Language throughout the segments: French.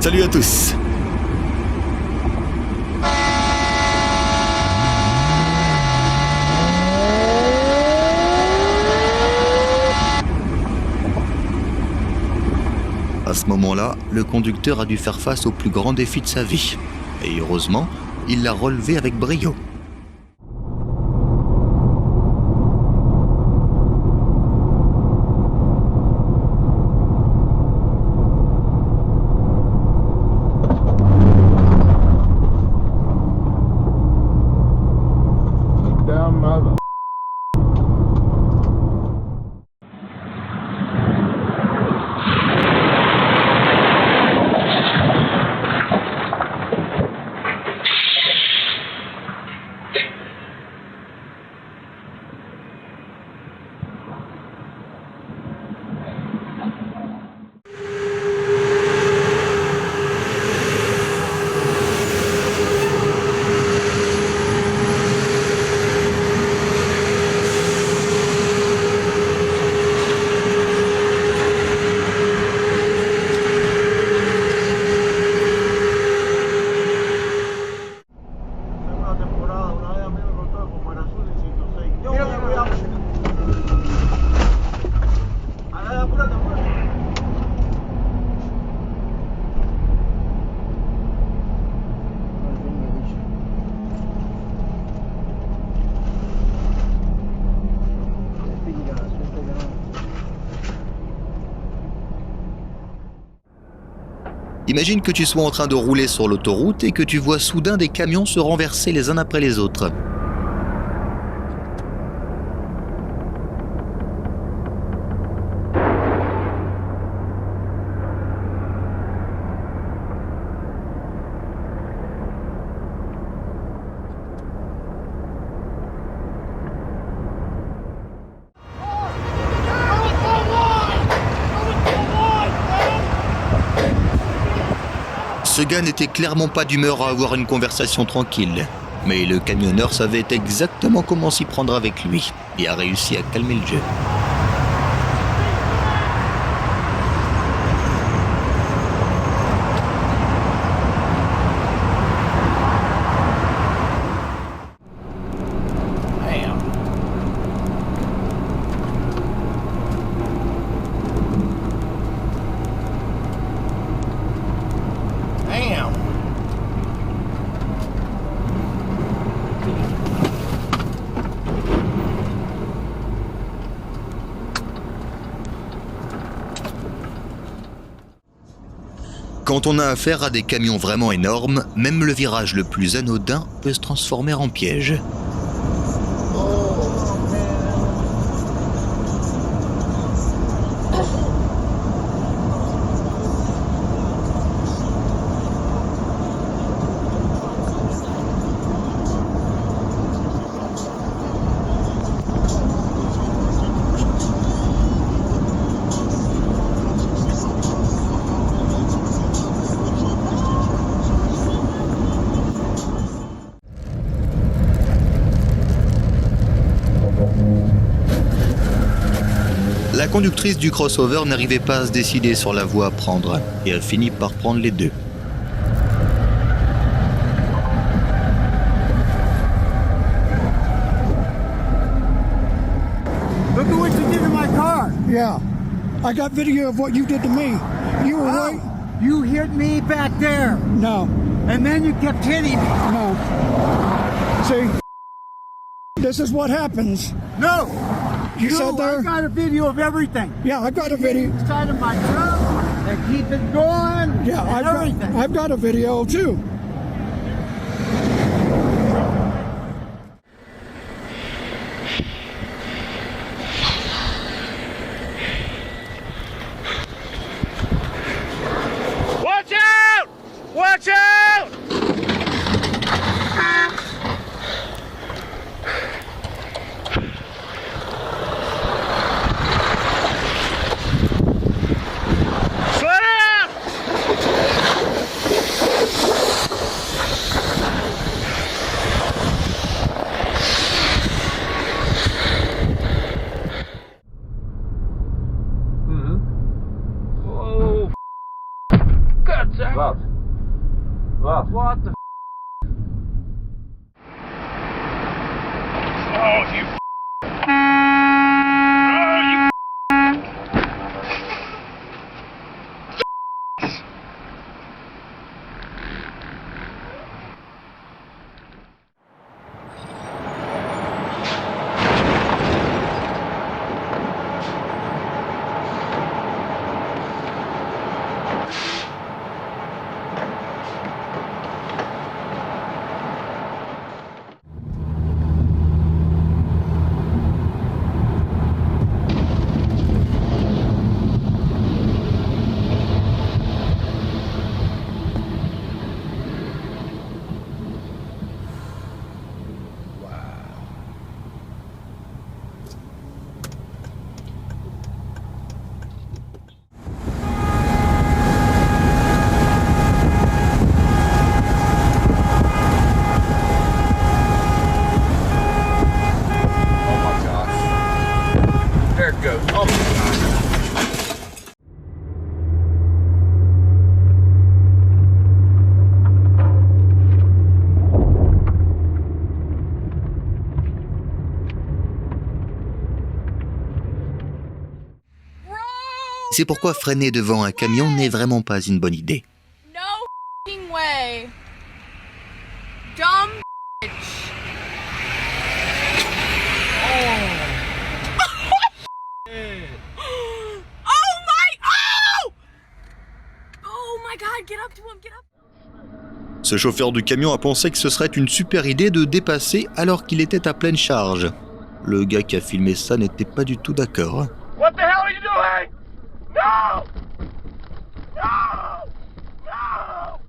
Salut à tous. À ce moment-là, le conducteur a dû faire face au plus grand défi de sa vie. Et heureusement, il l'a relevé avec brio. Imagine que tu sois en train de rouler sur l'autoroute et que tu vois soudain des camions se renverser les uns après les autres. Ce gars n'était clairement pas d'humeur à avoir une conversation tranquille. Mais le camionneur savait exactement comment s'y prendre avec lui et a réussi à calmer le jeu. Quand on a affaire à des camions vraiment énormes, même le virage le plus anodin peut se transformer en piège. La conductrice du crossover n'arrivait pas à se décider sur la voie à prendre et a fini par prendre les deux. Look at what you did to my car. Yeah, I got video of what you did to me. You were right. You hit me back there. No, And then you kept hitting me. no. See, this is what happens. No. You said there? I got a video of everything. Yeah, I got a video. Side of my truck. And keep it going. Yeah, and everything. I've got a video too. Watch out! Watch out! Slow down! that, sir? Wat? Wat? What the Oh, you Oh, you There it goes. Oh my God. C'est pourquoi freiner devant un camion n'est vraiment pas une bonne idée. No f***ing way. Dumb bitch. Oh my God, get up to him, get up. Ce chauffeur du camion a pensé que ce serait une super idée de dépasser alors qu'il était à pleine charge. Le gars qui a filmé ça n'était pas du tout d'accord. What the hell are you doing? No! No! No!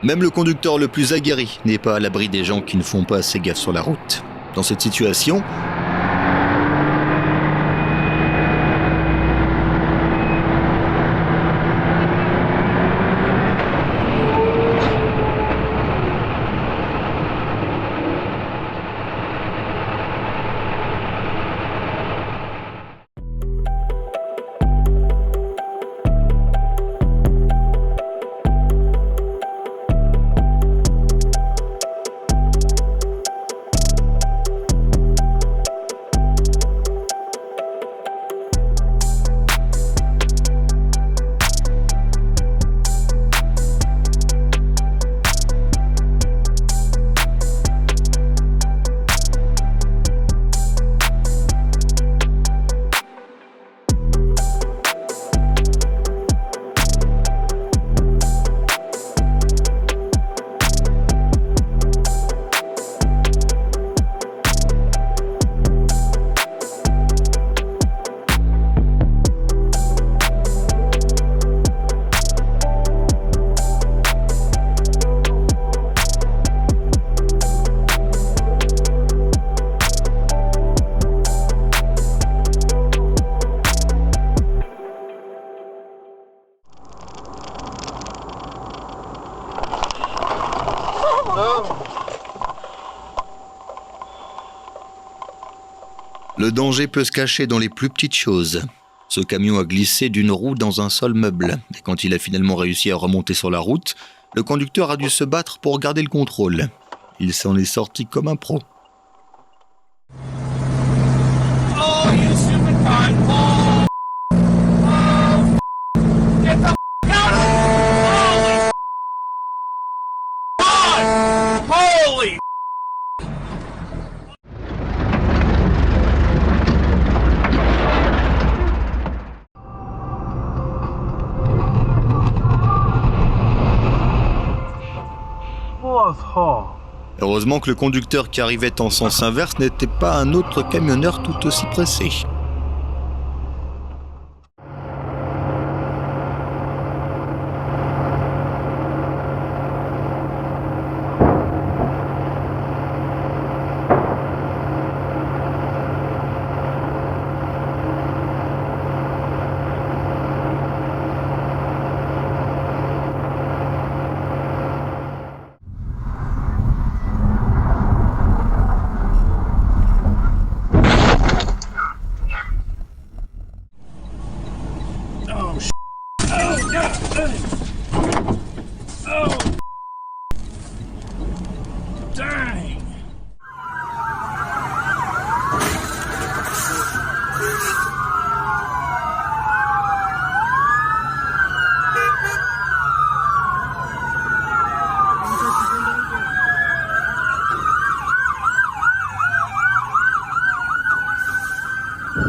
Même le conducteur le plus aguerri n'est pas à l'abri des gens qui ne font pas assez gaffe sur la route. Dans cette situation, le danger peut se cacher dans les plus petites choses. Ce camion a glissé d'une roue dans un sol meuble. Et quand il a finalement réussi à remonter sur la route, le conducteur a dû se battre pour garder le contrôle. Il s'en est sorti comme un pro. Oh, you stupid cunt! Oh! Oh! Get the out of Holy Holy Heureusement que le conducteur qui arrivait en sens inverse n'était pas un autre camionneur tout aussi pressé. Oh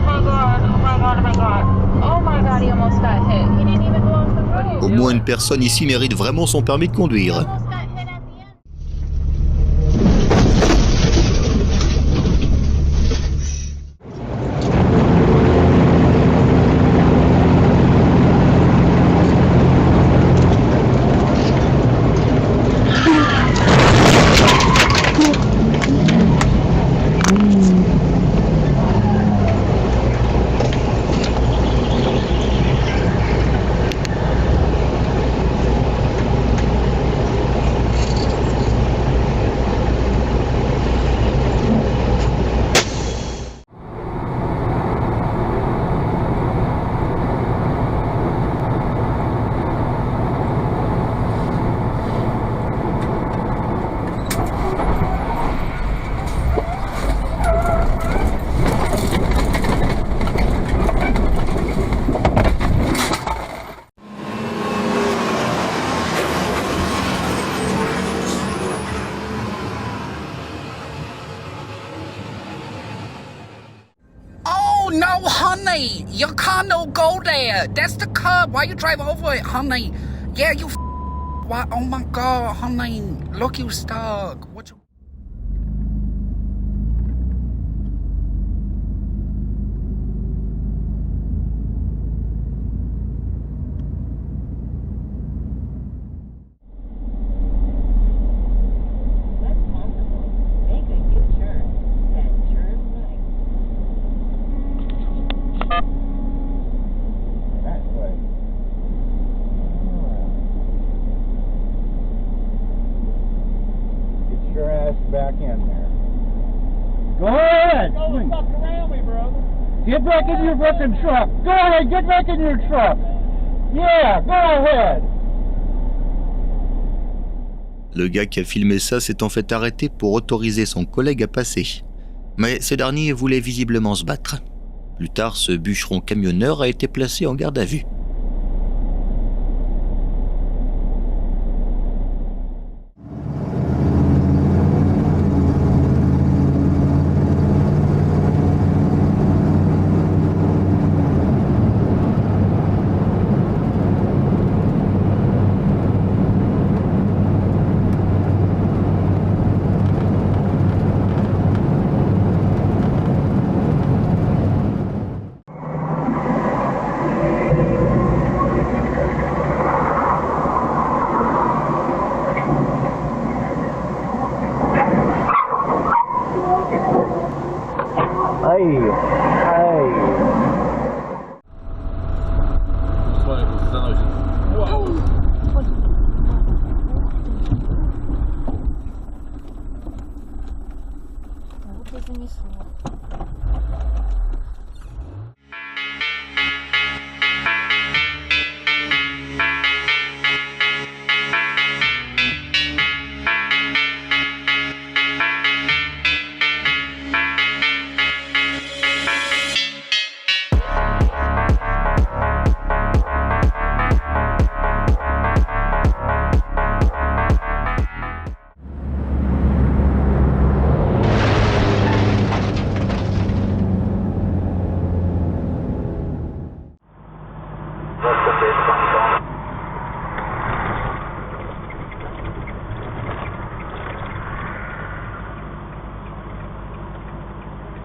my god, oh my god, oh my god. Oh my god, he almost got hit. He didn't even go off the road. Au moins une personne ici mérite vraiment son permis de conduire. Almost got hit at the end. Oh no, honey, your car no go there. That's the curb. Why you drive over it, honey? Yeah, you. Why? Oh my God, honey, look, you stuck. What you? Back in there. Go ahead! Fuck around me, brother. Get back in your fucking truck. Go ahead, get back in your truck. Yeah, go ahead. Le gars qui a filmé ça s'est en fait arrêté pour autoriser son collègue à passer. Mais ce dernier voulait visiblement se battre. Plus tard, ce bûcheron camionneur a été placé en garde à vue.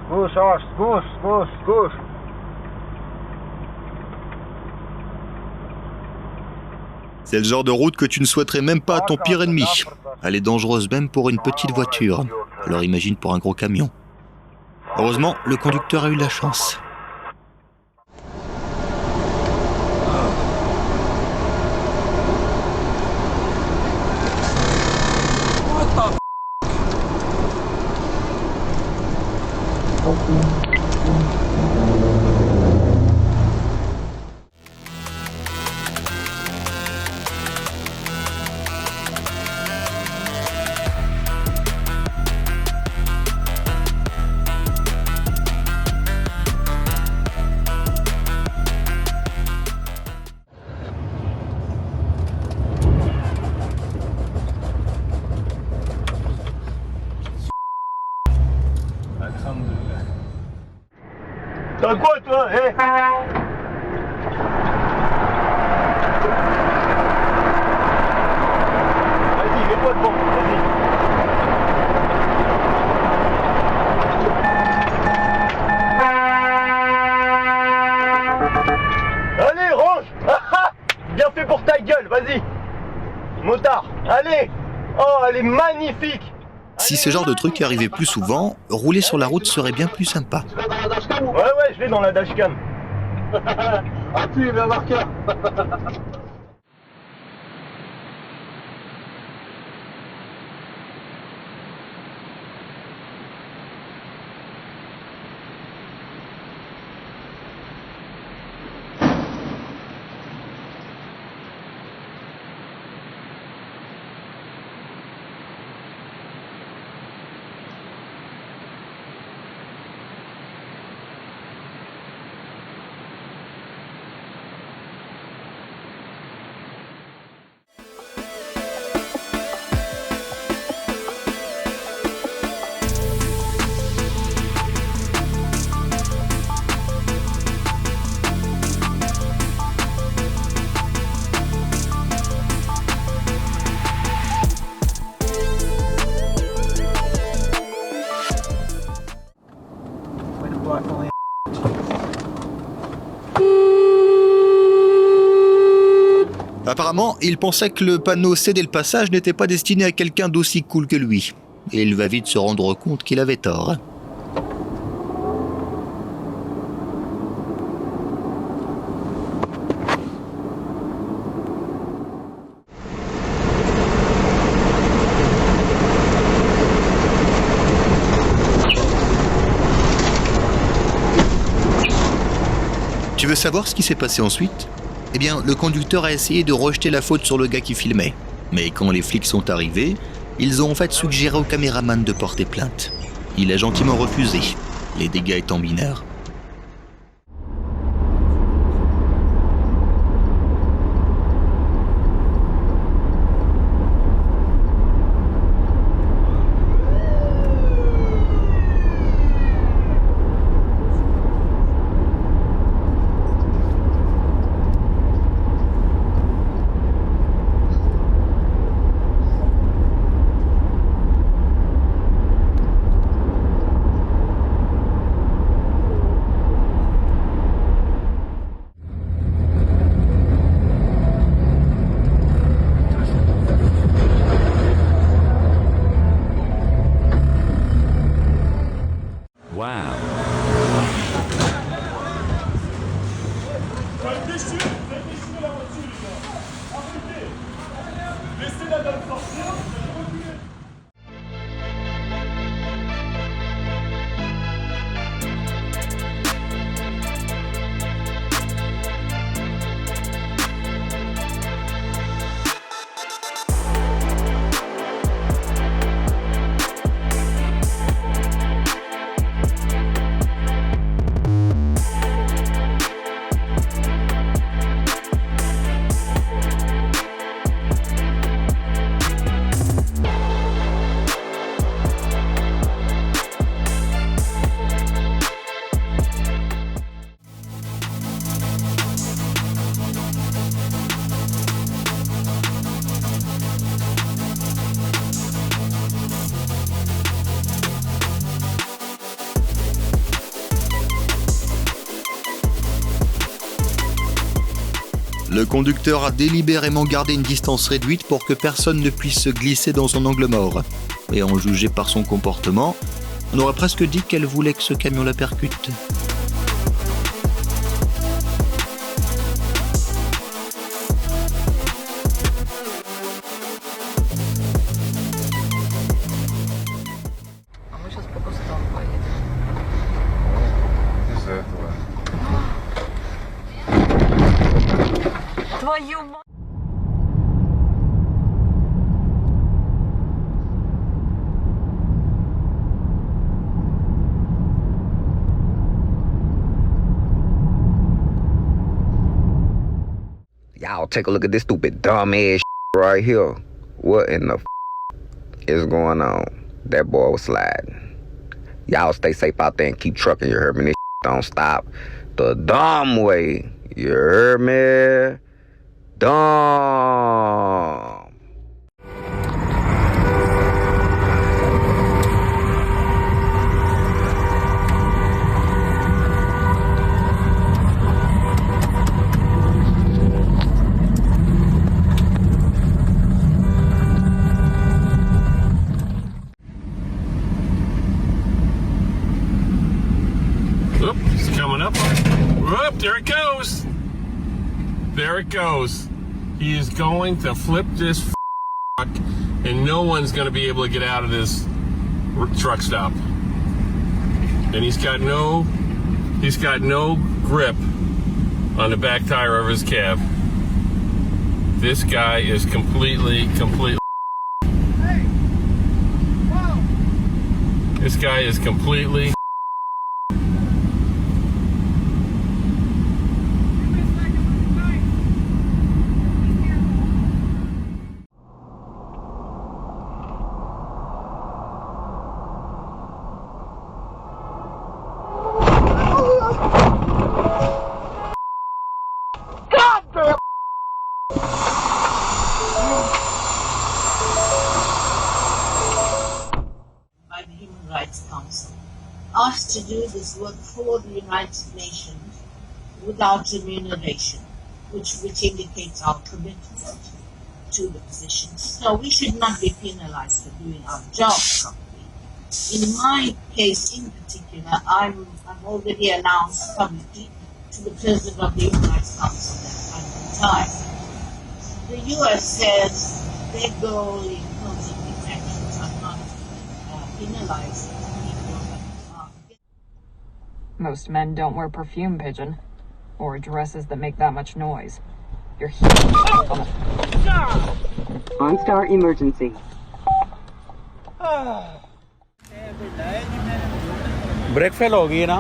Gauche, horse, gauche, gauche, gauche. C'est le genre de route que tu ne souhaiterais même pas à ton pire ennemi. Elle est dangereuse même pour une petite voiture. Alors imagine pour un gros camion. Heureusement, le conducteur a eu la chance. T'as quoi toi, eh? Vas-y, mets-toi devant, vas-y. Allez, range. Bien fait pour ta gueule, vas-y. Motard, allez. Oh, elle est magnifique. Si ce genre de truc arrivait plus souvent, rouler sur la route serait bien plus sympa. Ouais, je l'ai dans la dashcam. Ah, tu es bien marqueur. Apparemment, il pensait que le panneau céder le passage n'était pas destiné à quelqu'un d'aussi cool que lui. Et il va vite se rendre compte qu'il avait tort. Tu veux savoir ce qui s'est passé ensuite ? Eh bien, le conducteur a essayé de rejeter la faute sur le gars qui filmait. Mais quand les flics sont arrivés, ils ont en fait suggéré au caméraman de porter plainte. Il a gentiment refusé, les dégâts étant mineurs. Le conducteur a délibérément gardé une distance réduite pour que personne ne puisse se glisser dans son angle mort. Et en juger par son comportement, on aurait presque dit qu'elle voulait que ce camion la percute. Твою мать! Y'all take a look at this stupid dumb ass right here. What in the is going on? That boy was sliding. Y'all stay safe out there and keep trucking, you heard me? This don't stop the dumb way. You hear me? Dumb. Oop, it's coming up. Whoop, there it goes. There it goes. He is going to flip this truck, and no one's going to be able to get out of this truck stop. And he's got no grip on the back tire of his cab. This guy is completely. This guy is completely. By the Human Rights Council, asked to do this work for the United Nations without remuneration, which indicates our commitment to the position. So we should not be penalized for doing our job properly. In my case in particular, I'm already announced publicly to the President of the Human Rights Council that I'm retired. The US says their goal in terms of these actions are not penalizing people that are. Most men don't wear perfume, Pigeon, or dresses that make that much noise. You're huge. OnStar emergency. Brake fail हो गई ना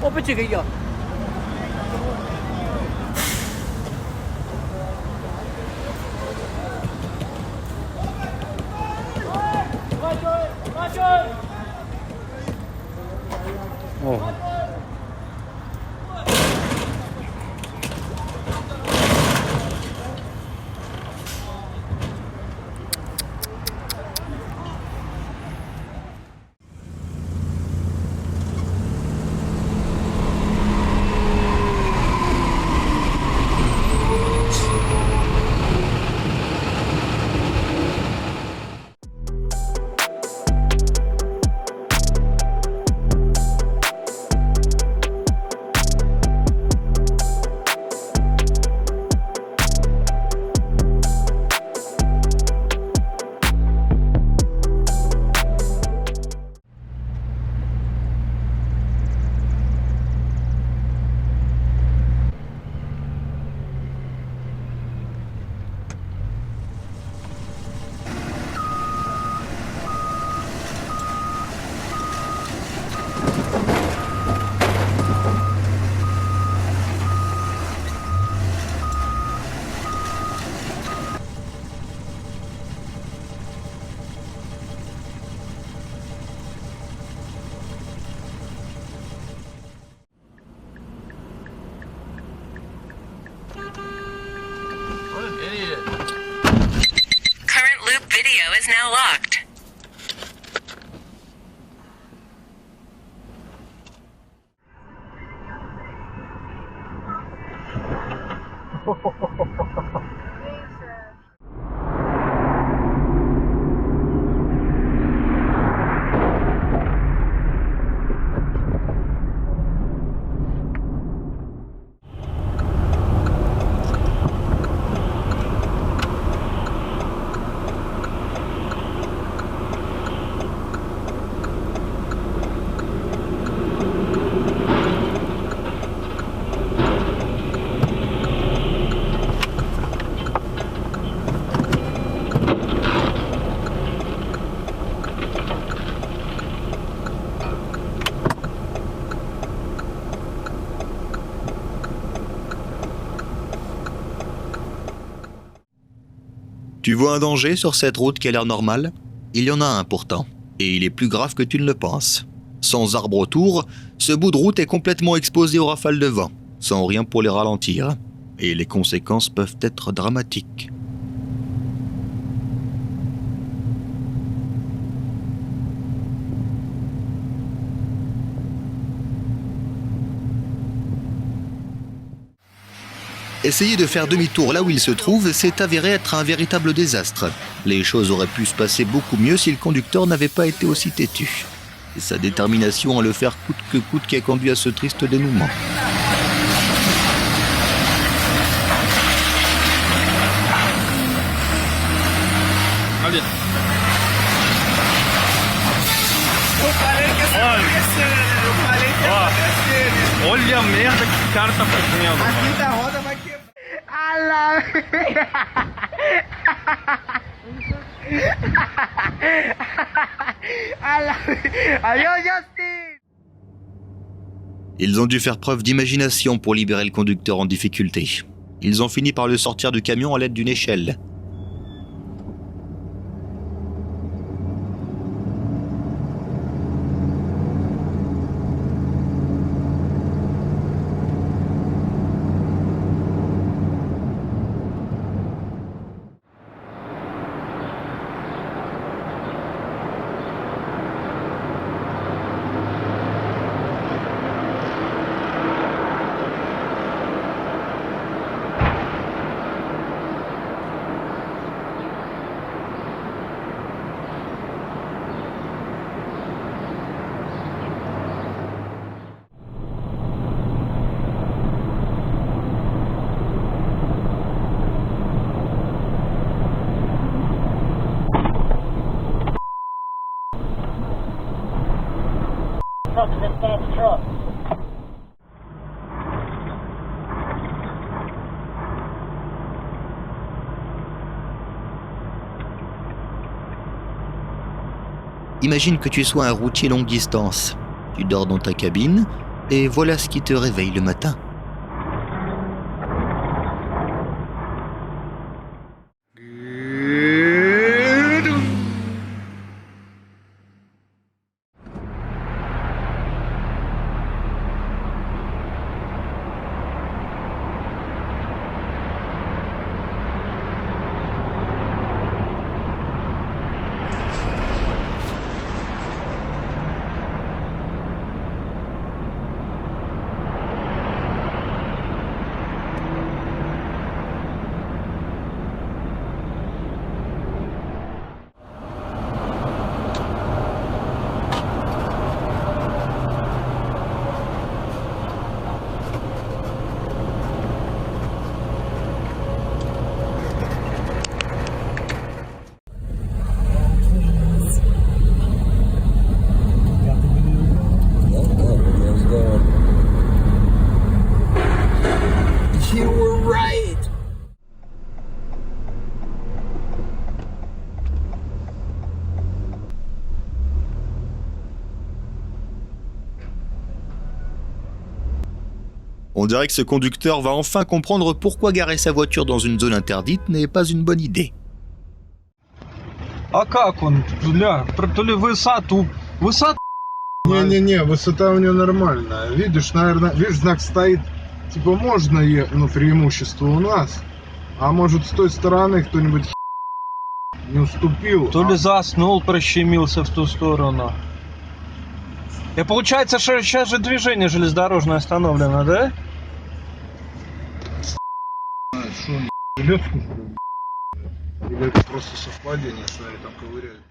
वो पीछे गई यार Current loop video is now locked. Tu vois un danger sur cette route qui a l'air normale? Il y en a un pourtant. Et il est plus grave que tu ne le penses. Sans arbre autour, ce bout de route est complètement exposé aux rafales de vent, sans rien pour les ralentir. Et les conséquences peuvent être dramatiques. Essayer de faire demi-tour là où il se trouve s'est avéré être un véritable désastre. Les choses auraient pu se passer beaucoup mieux si le conducteur n'avait pas été aussi têtu. C'est sa détermination à le faire coûte que coûte qui a conduit à ce triste dénouement. Allez. Olha a merda que esse cara tá fazendo. A quinta roda vai quebrar. Ils ont dû faire preuve d'imagination pour libérer le conducteur en difficulté. Ils ont fini par le sortir du camion à l'aide d'une échelle. Imagine que tu sois un routier longue distance. Tu dors dans ta cabine et voilà ce qui te réveille le matin. On dirait que ce conducteur va enfin comprendre pourquoi garer sa voiture dans une zone interdite n'est pas une bonne idée. А как он? Бля, то ли высоту. Высота. Не-не-не, высота у него нормальная. Видишь, наверное, видишь, знак стоит. Типа можно ехать, ну, преимущество у нас. А может с той стороны кто-нибудь не уступил. То ли заснул, прощемился в ту сторону. И получается, что сейчас же движение железнодорожное остановлено, да? Что он жилетку, что ли? Или это просто совпадение, что они там ковыряют?